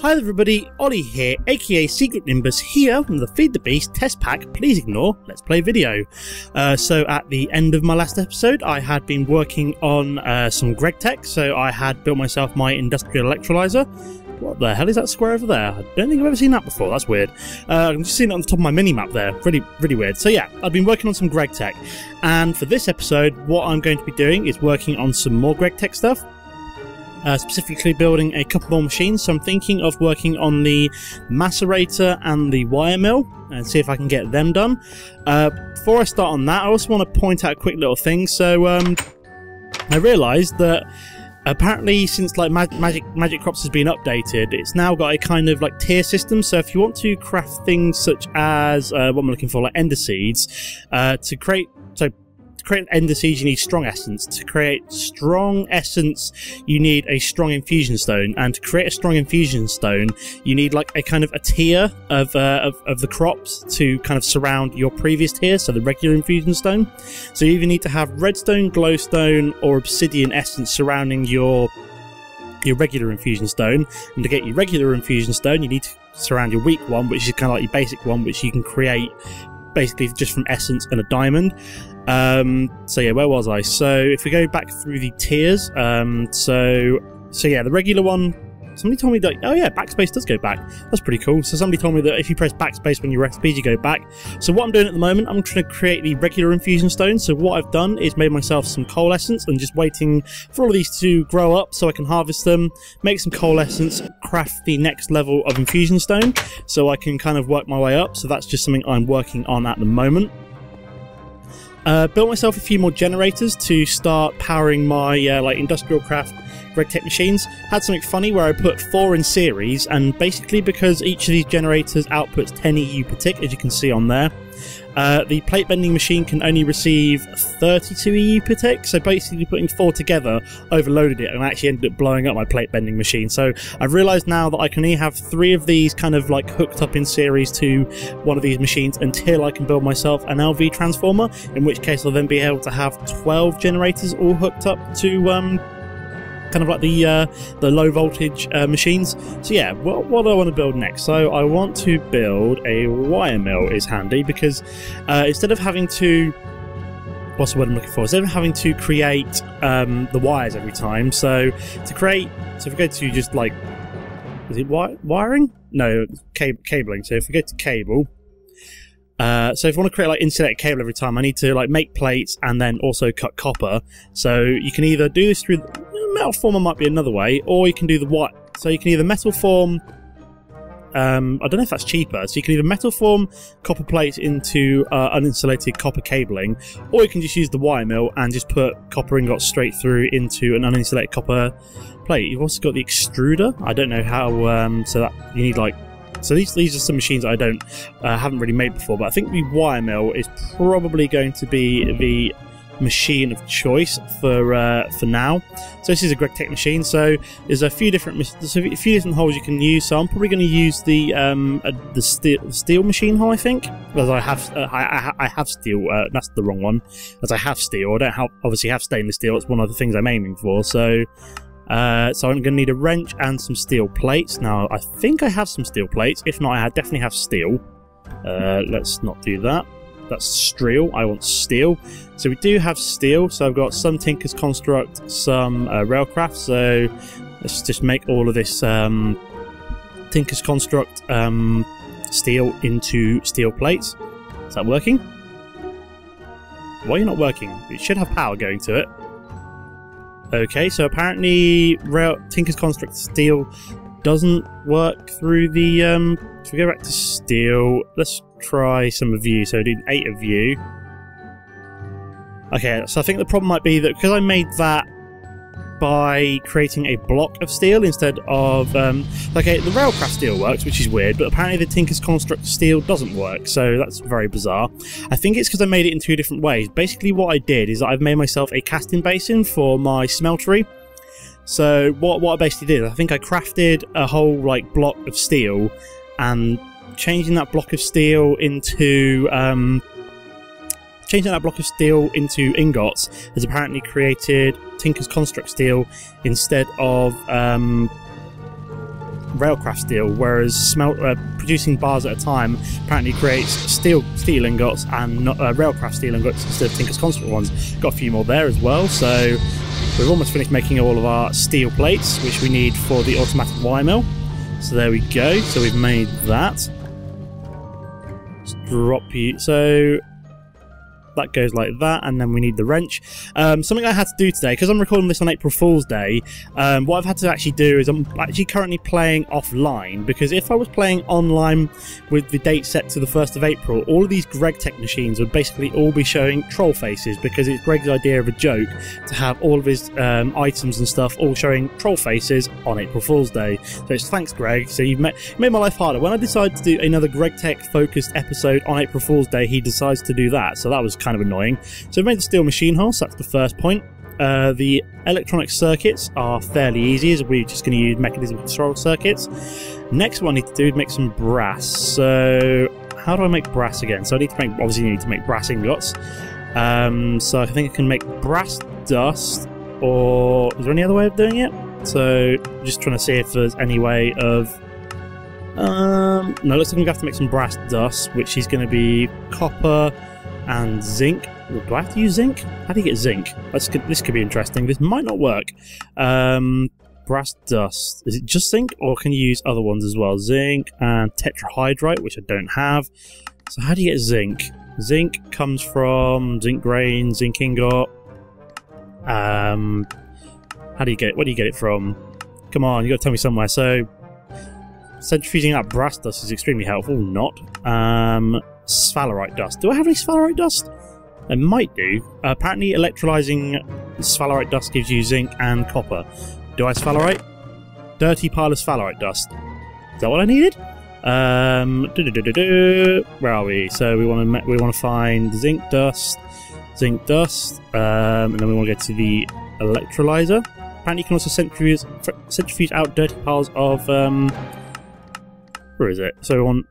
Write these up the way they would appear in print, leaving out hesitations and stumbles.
Hi everybody, Ollie here, aka Secret Nimbus, here from the Feed the Beast test pack, please ignore, let's play video. So at the end of my last episode, I had been working on some Greg tech, so I had built myself my industrial electrolyzer. What the hell is that square over there? I don't think I've ever seen that before, that's weird. I'm just seeing it on the top of my mini-map there, really weird. So yeah, I've been working on some Greg tech, and for this episode, what I'm going to be doing is working on some more Greg tech stuff. Specifically building a couple more machines, so I'm thinking of working on the macerator and the wire mill and see if I can get them done. Before I start on that, I also want to point out a quick little thing. So I realised that apparently since like Magic Crops has been updated, it's now got a kind of like tier system. So if you want to craft things such as what I'm looking for, like ender seeds, to create ender seeds, you need strong essence. To create strong essence, you need a strong infusion stone, and to create a strong infusion stone, you need like a kind of a tier of the crops to kind of surround your previous tier, so the regular infusion stone. So you either need to have redstone, glowstone, or obsidian essence surrounding your regular infusion stone, and to get your regular infusion stone, you need to surround your weak one, which is kind of like your basic one, which you can create basically just from essence and a diamond. So yeah, where was I? So if we go back through the tiers, so yeah, the regular one, somebody told me that, oh yeah, backspace does go back. That's pretty cool. So somebody told me that if you press backspace when you recipes, you go back. So what I'm doing at the moment, I'm trying to create the regular infusion stone. So what I've done is made myself some coal essence and just waiting for all of these to grow up so I can harvest them, make some coal essence, craft the next level of infusion stone so I can kind of work my way up. So that's just something I'm working on at the moment. Built myself a few more generators to start powering my like industrial craft Greg tech machines. Had something funny where I put 4 in series, and basically because each of these generators outputs 10 EU per tick, as you can see on there, the plate bending machine can only receive 32 EU per tick, so basically putting 4 together overloaded it and actually ended up blowing up my plate bending machine. So I've realised now that I can only have 3 of these kind of like hooked up in series to one of these machines until I can build myself an LV transformer, in which case I'll then be able to have 12 generators all hooked up to kind of like the low voltage machines. So yeah, what do I want to build next? So I want to build a wire mill. Is handy because instead of having to, what's the word I'm looking for? Instead of having to create the wires every time, so to create, so if we go to just like, is it wiring? No, cabling. So if we go to cable, so if I want to create like insulated cable every time, I need to like make plates and then also cut copper. So you can either do this through metal former, might be another way, or you can do the what. So you can either metal form, I don't know if that's cheaper, so you can either metal form copper plates into uninsulated copper cabling, or you can just use the wire mill and just put copper ingots straight through into an uninsulated copper plate. You've also got the extruder. I don't know how, so that you need like, so these are some machines that I don't haven't really made before, but I think the wire mill is probably going to be the machine of choice for now. So this is a Greg tech machine. So there's a few different holes you can use. So I'm probably going to use the steel machine hole, I think, because I have steel. That's the wrong one. As I have steel. I don't obviously have stainless steel. It's one of the things I'm aiming for. So I'm going to need a wrench and some steel plates. Now I think I have some steel plates. If not, I definitely have steel. Let's not do that. That's steel. I want steel. So we do have steel. So I've got some Tinker's Construct, some Railcraft. So let's just make all of this Tinker's Construct steel into steel plates. Is that working? Why are you not working? It should have power going to it. Okay, so apparently Tinker's Construct steel doesn't work through the so we go back to steel. Let's try some of you. So I did 8 of you. Okay, so I think the problem might be that because I made that by creating a block of steel instead of okay, the Railcraft steel works, which is weird, but apparently the Tinker's Construct steel doesn't work, so that's very bizarre. I think it's because I made it in 2 different ways. Basically what I did is I've made myself a casting basin for my smeltery. So what I basically did, I think I crafted a whole like block of steel, and changing that block of steel into ingots has apparently created Tinker's Construct steel instead of railcraft steel, whereas producing bars at a time apparently creates steel ingots and not railcraft steel ingots instead of Tinker's Constant ones. Got a few more there as well, so we've almost finished making all of our steel plates, which we need for the automatic wire mill. So there we go. So we've made that. Let's drop you. So that goes like that, and then we need the wrench. Something I had to do today, because I'm recording this on April Fool's Day, what I've had to actually do is I'm actually currently playing offline, because if I was playing online with the date set to the 1st of April, all of these Greg Tech machines would basically all be showing troll faces, because it's Greg's idea of a joke to have all of his items and stuff all showing troll faces on April Fool's Day. So it's thanks, Greg. So you've made my life harder. When I decided to do another Greg Tech focused episode on April Fool's Day, he decides to do that, so that was kind of annoying. So we've made the steel machine hull, so that's the first point. The electronic circuits are fairly easy, as we're just going to use mechanism control circuits. Next what I need to do is make some brass. So how do I make brass again? So I need to make, obviously you need to make brass ingots. So I think I can make brass dust, or is there any other way of doing it? So just trying to see if there's any way of no, looks like I'm going to have to make some brass dust, which is going to be copper and zinc. Do I have to use zinc? How do you get zinc? This could be interesting. This might not work. Brass dust. Is it just zinc, or can you use other ones as well? Zinc and tetrahydrite, which I don't have. So how do you get zinc? Zinc comes from zinc grain, zinc ingot. How do you get it? Where do you get it from? Come on, you got to tell me somewhere. So centrifuging that brass dust is extremely helpful. Not. Sphalerite dust. Do I have any sphalerite dust? I might do. Apparently electrolyzing sphalerite dust gives you zinc and copper. Do I have sphalerite? Dirty pile of sphalerite dust. Is that what I needed? Where are we? So we want to find zinc dust, and then we want to get to the electrolyzer. Apparently you can also centrifuge out dirty piles of where is it? So we want,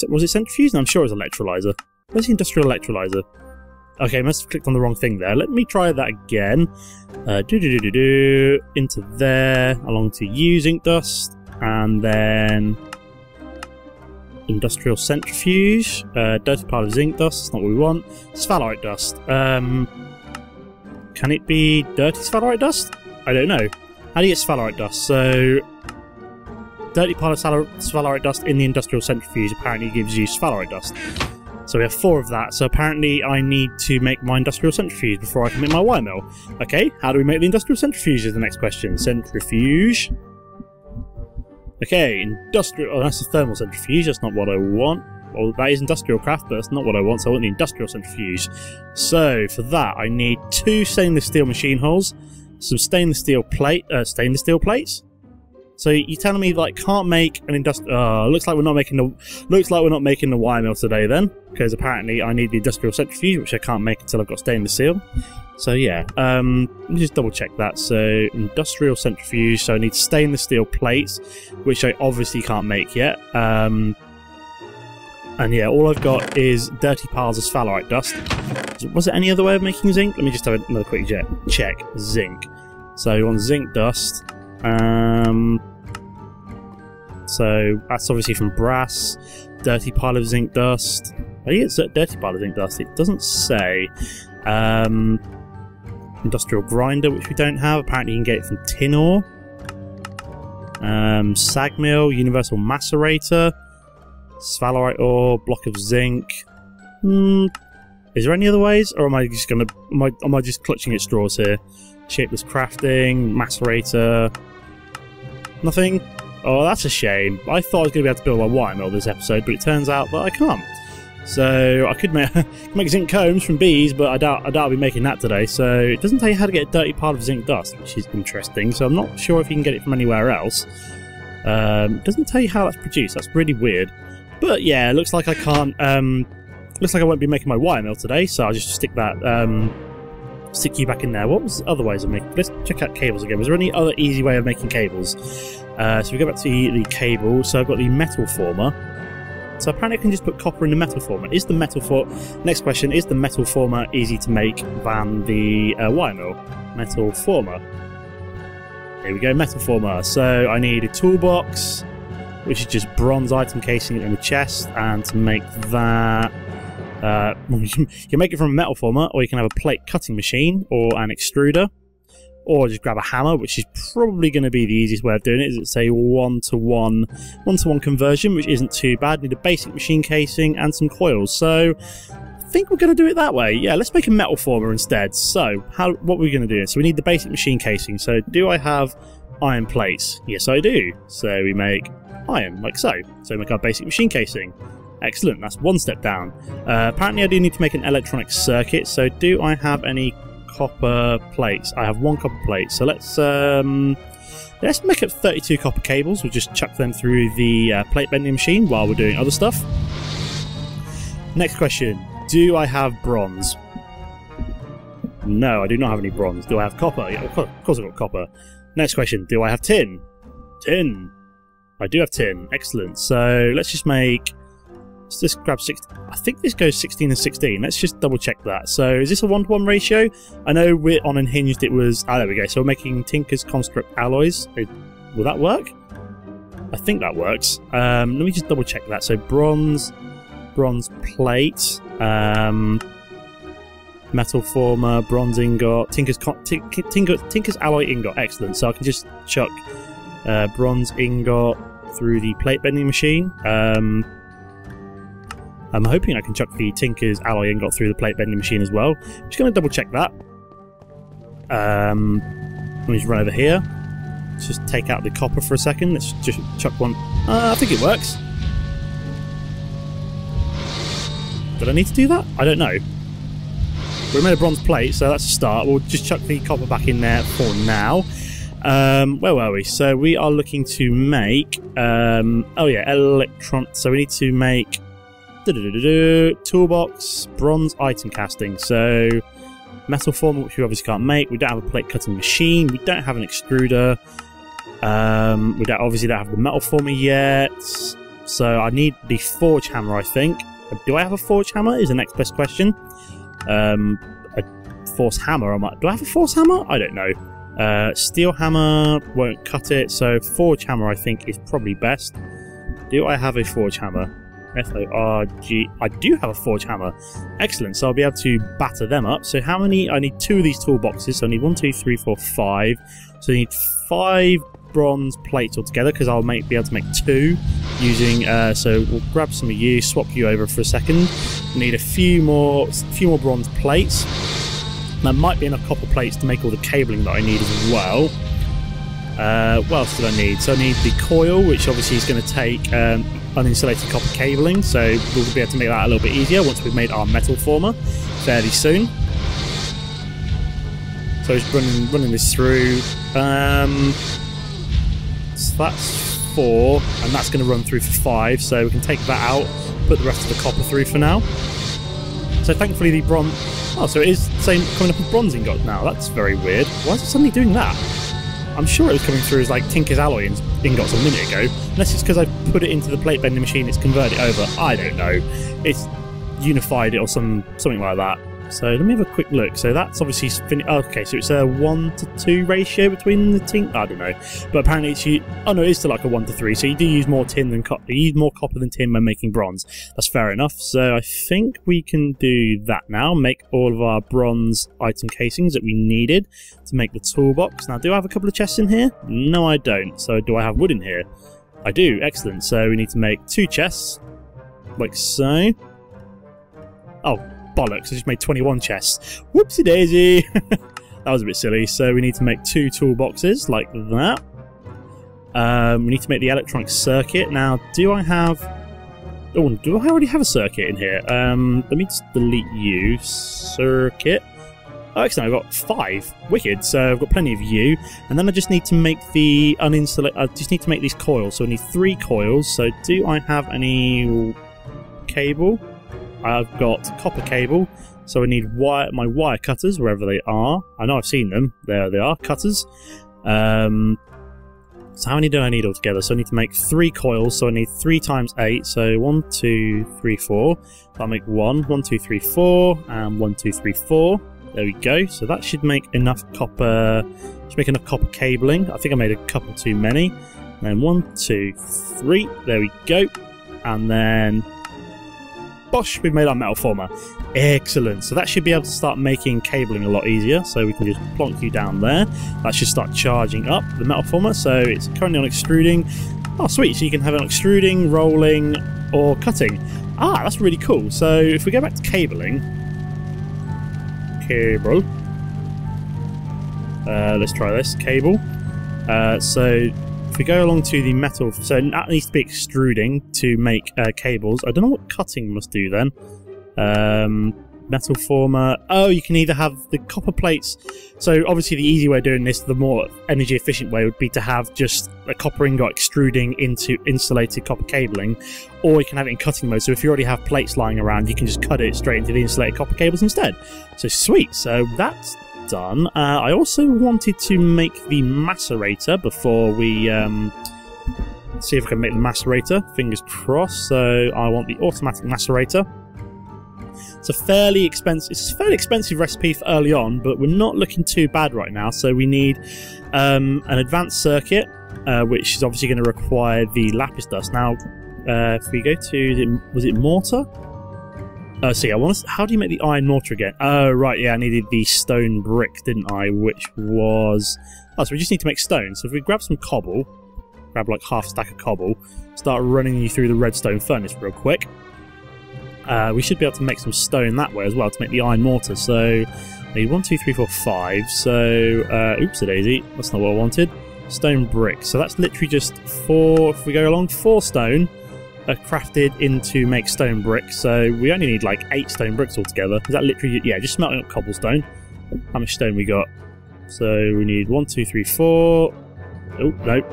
was it centrifuge? No, I'm sure it was electrolyzer. Where's the industrial electrolyzer? Okay, I must have clicked on the wrong thing there. Let me try that again. Into there, along to U zinc dust, and then industrial centrifuge. Dirty pile of zinc dust, that's not what we want. Sphalerite dust. Can it be dirty sphalerite dust? I don't know. How do you get sphalerite dust? So dirty pile of sphalerite dust in the industrial centrifuge apparently gives you sphalerite dust. So we have 4 of that, so apparently I need to make my industrial centrifuge before I can make my wire mill. Okay, how do we make the industrial centrifuge is the next question. Centrifuge. Okay, industrial... Oh, that's a thermal centrifuge, that's not what I want. Well, that is industrial craft, but that's not what I want, so I want the industrial centrifuge. So, for that, I need 2 stainless steel machine hulls, some stainless steel plates. So you're telling me that I can't make an industrial? Looks like we're not making the wire mill today then, because apparently I need the industrial centrifuge, which I can't make until I've got stainless steel. So yeah, let me just double check that. So industrial centrifuge. So I need stainless steel plates, which I obviously can't make yet. And yeah, all I've got is dirty piles of sphalerite dust. Was there any other way of making zinc? Let me just have another quick check. Zinc. So you want zinc dust. So that's obviously from brass. Dirty pile of zinc dust. I think it's a dirty pile of zinc dust. It doesn't say. Industrial grinder, which we don't have. Apparently you can get it from tin ore. Sag mill, universal macerator, sphalerite ore, block of zinc. Is there any other ways, or am I just gonna? Am I just clutching at straws here? Shapeless crafting, macerator. Nothing. Oh, that's a shame. I thought I was going to be able to build my wire mill this episode, but it turns out that I can't. So I could make zinc combs from bees, but I doubt I'll be making that today. So it doesn't tell you how to get a dirty pile of zinc dust, which is interesting. So I'm not sure if you can get it from anywhere else. It doesn't tell you how that's produced. That's really weird. But yeah, it looks like I can't. Looks like I won't be making my wire mill today. So I'll just stick that. Stick you back in there. What was the other ways of making? Let's check out cables again. Was there any other easy way of making cables? So we go back to the cable. So I've got the metal former. So apparently I can just put copper in the metal former. Next question, is the metal former easy to make than the wire mill? Metal former. Here we go, metal former. So I need a toolbox, which is just bronze item casing in the chest, and to make that, you can make it from a metal former, or you can have a plate cutting machine, or an extruder, or just grab a hammer, which is probably going to be the easiest way of doing it. Is it's a one-to-one conversion, which isn't too bad. Need a basic machine casing and some coils. So I think we're going to do it that way. Yeah, let's make a metal former instead. So what are we going to do? So we need the basic machine casing. So do I have iron plates? Yes, I do. So we make iron, like so. So we make our basic machine casing. Excellent, that's one step down. Apparently I do need to make an electronic circuit, so do I have any copper plates? I have one copper plate, so let's make up 32 copper cables. We'll just chuck them through the plate bending machine while we're doing other stuff. Next question, do I have bronze? No, I do not have any bronze. Do I have copper? Yeah, of course I've got copper. Next question, do I have tin? Tin. I do have tin, excellent. So let's just grab 16. I think this goes 16 and 16. Let's just double check that. So is this a 1-to-1 ratio? I know we're on Unhinged it was... Ah, there we go. So we're making Tinker's Construct alloys. Will that work? I think that works. Let me just double check that. So bronze plate, metal former, bronze ingot, Tinker's alloy ingot. Excellent. So I can just chuck bronze ingot through the plate bending machine. I'm hoping I can chuck the Tinker's alloy ingot through the plate bending machine as well. Just going to double check that. Let me just run over here. Let's just take out the copper for a second. Let's just chuck one. I think it works. Did I need to do that? I don't know. We made a bronze plate, so that's a start. We'll just chuck the copper back in there for now. Where were we? So we are looking to make... oh yeah, so we need to make... toolbox, bronze item casting. So metal former, which we obviously can't make. We don't have a plate cutting machine. We don't have an extruder. We obviously don't have the metal former yet. So I need the forge hammer, I think. Do I have a forge hammer? Is the next best question. A force hammer. Do I have a force hammer? I don't know. Steel hammer won't cut it. So forge hammer, I think, is probably best. Do I have a forge hammer? F-O-R-G. I do have a forge hammer. Excellent. So I'll be able to batter them up. So how many? I need 2 of these toolboxes. So I need 1, 2, 3, 4, 5. So I need 5 bronze plates altogether because I'll be able to make 2 using. So we'll grab some of you, swap you over for a second. Need a few more bronze plates. That might be enough copper plates to make all the cabling that I need as well. What else did I need? So I need the coil, which obviously is going to take uninsulated copper cabling, so we'll be able to make that a little bit easier once we've made our metal former fairly soon. So just running this through. So that's 4, and that's going to run through for 5, so we can take that out, put the rest of the copper through for now. So thankfully the bronze... Oh, so it is coming up with bronze ingot now. That's very weird. Why is it suddenly doing that? I'm sure it was coming through as like Tinker's alloy ingots a minute ago. Unless it's because I put it into the plate bending machine, it's converted it over. I don't know. It's unified it or something like that. So let me have a quick look. So that's obviously finished. Okay, so it's a 1-to-2 ratio between the tin. I don't know, but apparently it's oh no, it is still like a 1-to-3. So you do use more tin than copper. You use more copper than tin when making bronze. That's fair enough. So I think we can do that now. Make all of our bronze item casings that we needed to make the toolbox. Now, do I have a couple of chests in here? No, I don't. So do I have wood in here? I do. Excellent. So we need to make 2 chests, like so. Oh. Bollocks, I just made 21 chests. Whoopsie daisy! That was a bit silly. So we need to make 2 toolboxes like that. We need to make the electronic circuit. Now, do I have... Oh, do I already have a circuit in here? Let me just delete you. Circuit. Oh, excellent, I've got 5. Wicked, so I've got plenty of you. And then I just need to make the uninsulate... I just need to make these coils. So I need 3 coils. So do I have any cable? I've got copper cable, so I need my wire cutters wherever they are. I know I've seen them. There they are, cutters. So how many do I need altogether? So I need to make 3 coils, so I need 3 times 8. So 1, 2, 3, 4. I'll make 1, 1, 2, 3, 4, and 1, 2, 3, 4. There we go. So that should make enough copper. Should make enough copper cabling. I think I made a couple too many. Then 1, 2, 3. There we go. And then bosh, we've made our metal former. Excellent. So that should be able to start making cabling a lot easier. So we can just plonk you down there. That should start charging up the metal former. So it's currently on extruding. Oh, sweet. So you can have it on extruding, rolling, or cutting. Ah, that's really cool. So if we go back to cabling, cable. Let's try this. Cable. So if we go along to the metal, so that needs to be extruding to make cables. I don't know what cutting must do then. Metal former. Oh, you can either have the copper plates. So obviously the easy way of doing this, the more energy efficient way, would be to have just a copper ingot extruding into insulated copper cabling, or you can have it in cutting mode. So if you already have plates lying around, you can just cut it straight into the insulated copper cables instead. So sweet. So that's done. I also wanted to make the macerator before we see if I can make the macerator. Fingers crossed. So I want the automatic macerator. It's a fairly expensive recipe for early on, but we're not looking too bad right now. So we need an advanced circuit, which is obviously going to require the lapis dust. Now, if we go to was it mortar? See, how do you make the iron mortar again? Oh, right, yeah, I needed the stone brick, didn't I? Which was... Oh, so we just need to make stone. So if we grab some cobble, grab like half a stack of cobble, start running you through the redstone furnace real quick. We should be able to make some stone that way as well to make the iron mortar. So, I need 1, 2, 3, 4, 5. So, oops-a-daisy, that's not what I wanted. Stone brick. So that's literally just 4, if we go along, 4 stone are crafted into make stone brick. So we only need like 8 stone bricks altogether. Is that literally, yeah, just smelting up cobblestone. How much stone we got? So we need 1, 2, 3, 4. Oh, no.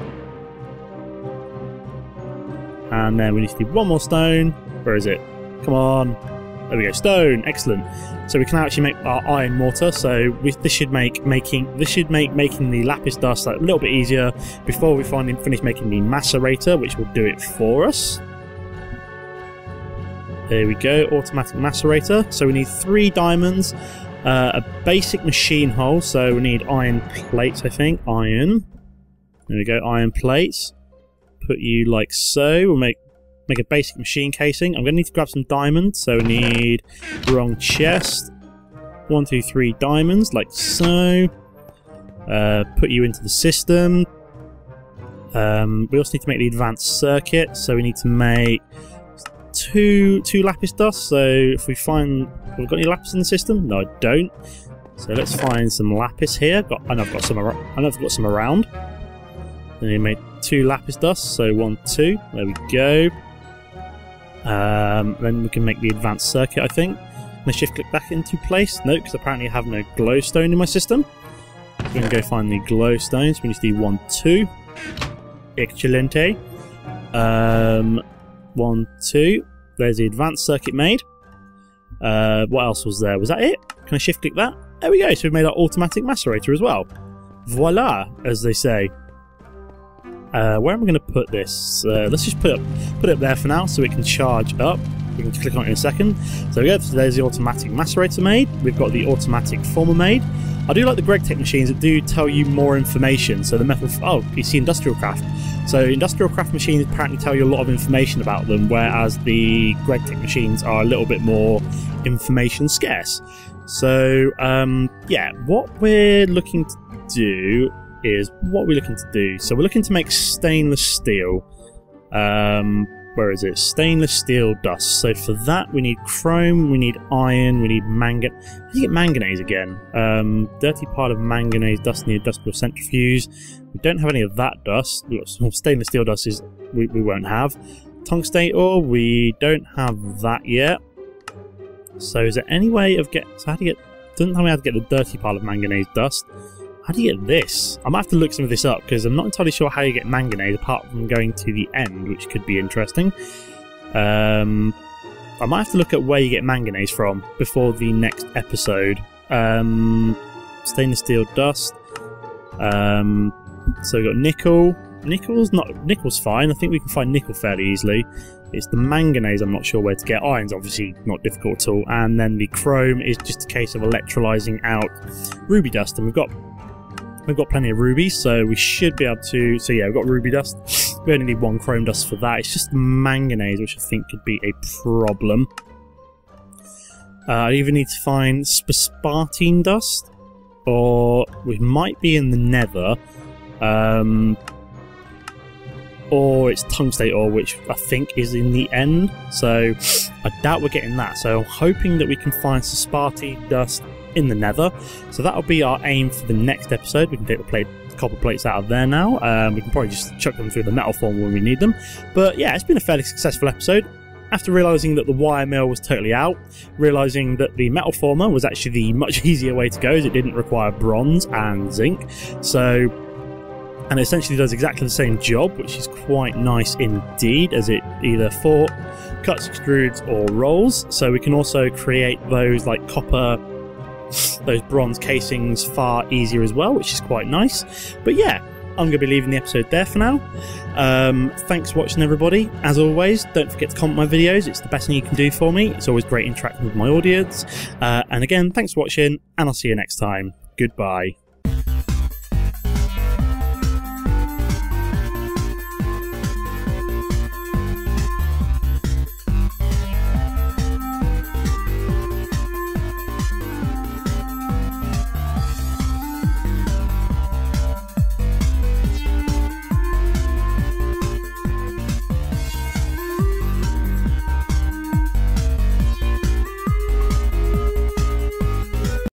And then we need to do 1 more stone. Where is it? Come on. There we go. Stone. Excellent. So we can actually make our iron mortar. So this should make making the lapis dust a little bit easier before we finish making the macerator, which will do it for us. There we go. Automatic macerator. So we need 3 diamonds, a basic machine hole. So we need iron plates, I think. Iron. There we go. Iron plates. Put you like so. We'll make a basic machine casing. I'm going to need to grab some diamonds, so we need wrong chest. 1, 2, 3 diamonds, like so. Put you into the system. We also need to make the advanced circuit, so we need to make two lapis dust. So if we find, have we got any lapis in the system? No, I don't. So let's find some lapis here. I know I've got some around. Then we made 2 lapis dust, so 1, 2. There we go. Then we can make the advanced circuit, I think. Can I shift click back into place? No, because apparently I have no glowstone in my system. We're going to go find the glowstones. We need to do 1, 2. Excelente. 1, 2. There's the advanced circuit made. What else was there? Was that it? Can I shift click that? There we go. So we've made our automatic macerator as well. Voila, as they say. Where am I going to put this? Let's just put it up there for now so it can charge up. We can click on it in a second. So we go. So there's the automatic macerator made. We've got the automatic former made. I do like the GregTech machines that do tell you more information. So the metal... Oh, you see industrial craft. So industrial craft machines apparently tell you a lot of information about them, whereas the GregTech machines are a little bit more information scarce. So, yeah, what we're looking to do... So we're looking to make stainless steel. Where is it? Stainless steel dust. So for that we need chrome, we need iron, we need manganese. How do you get manganese again? Dirty pile of manganese dust in the industrial centrifuge. We don't have any of that dust. We've got some stainless steel dust we won't have. Tungstate ore, we don't have that yet. So is there any way of doesn't tell me how to get the dirty pile of manganese dust. How do you get this? I might have to look some of this up because I'm not entirely sure how you get manganese apart from going to the end, which could be interesting. I might have to look at where you get manganese from before the next episode. Stainless steel dust. So we've got nickel. Nickel's fine. I think we can find nickel fairly easily. It's the manganese I'm not sure where to get. Iron's obviously not difficult at all. And then the chrome is just a case of electrolyzing out ruby dust. And we've got We've got plenty of rubies, so we should be able to... So yeah, we've got ruby dust. We only need 1 chrome dust for that. It's just manganese, which I think could be a problem. I either need to find spartine dust, or we might be in the nether, or it's tungstate ore, which I think is in the end, so I doubt we're getting that. So I'm hoping that we can find some spartine dust in the nether, so that'll be our aim for the next episode. We can take the copper plates out of there now. We can probably just chuck them through the metal form when we need them. But yeah, it's been a fairly successful episode. After realising that the wire mill was totally out, realising that the metal former was actually the much easier way to go, as it didn't require bronze and zinc, and it essentially does exactly the same job, which is quite nice indeed, as it either cuts, extrudes, or rolls. So we can also create those like copper, those bronze casings far easier as well, which is quite nice. But yeah, I'm going to be leaving the episode there for now. Thanks for watching, everybody. As always, don't forget to comment my videos. It's the best thing you can do for me. It's always great interacting with my audience. And again, thanks for watching, and I'll see you next time. Goodbye.